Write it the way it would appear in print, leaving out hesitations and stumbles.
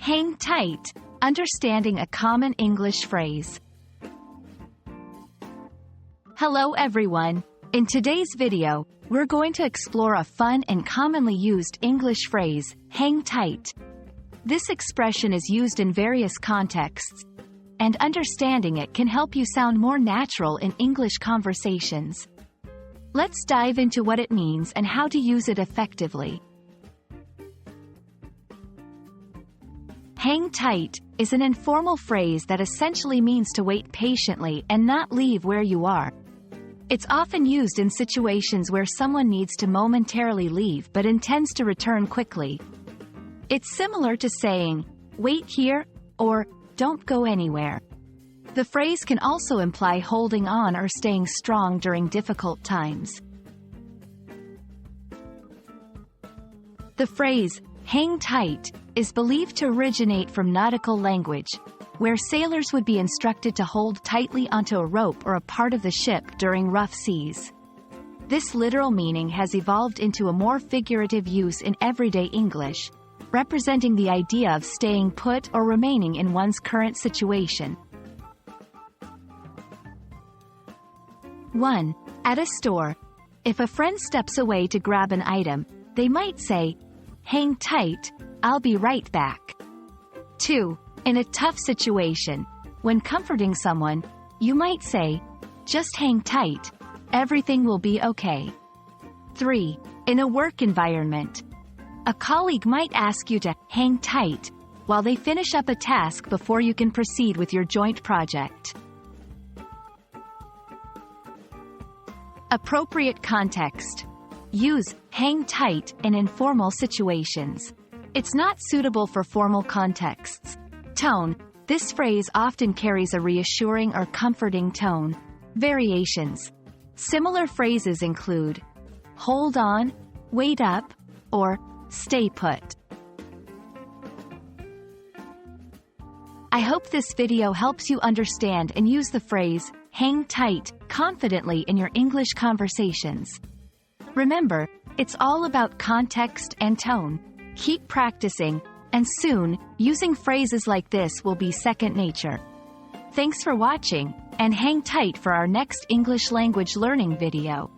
Hang tight. Understanding a common English phrase. Hello everyone. In today's video, we're going to explore a fun and commonly used English phrase, hang tight. This expression is used in various contexts, and understanding it can help you sound more natural in English conversations. Let's dive into what it means and how to use it effectively. Hang tight is an informal phrase that essentially means to wait patiently and not leave where you are. It's often used in situations where someone needs to momentarily leave but intends to return quickly. It's similar to saying, "Wait here," or "Don't go anywhere." The phrase can also imply holding on or staying strong during difficult times. The phrase, hang tight, is believed to originate from nautical language, where sailors would be instructed to hold tightly onto a rope or a part of the ship during rough seas. This literal meaning has evolved into a more figurative use in everyday English, representing the idea of staying put or remaining in one's current situation. 1. At a store. If a friend steps away to grab an item, they might say, "Hang tight, I'll be right back." 2. In a tough situation, when comforting someone, you might say, "Just hang tight, everything will be okay." 3. In a work environment, a colleague might ask you to hang tight while they finish up a task before you can proceed with your joint project. Appropriate context. Use hang tight in informal situations. It's not suitable for formal contexts. Tone. This phrase often carries a reassuring or comforting tone. Variations. Similar phrases include hold on, wait up, or stay put. I hope this video helps you understand and use the phrase, hang tight, confidently in your English conversations. Remember, it's all about context and tone. Keep practicing, and soon, using phrases like this will be second nature. Thanks for watching, and hang tight for our next English language learning video.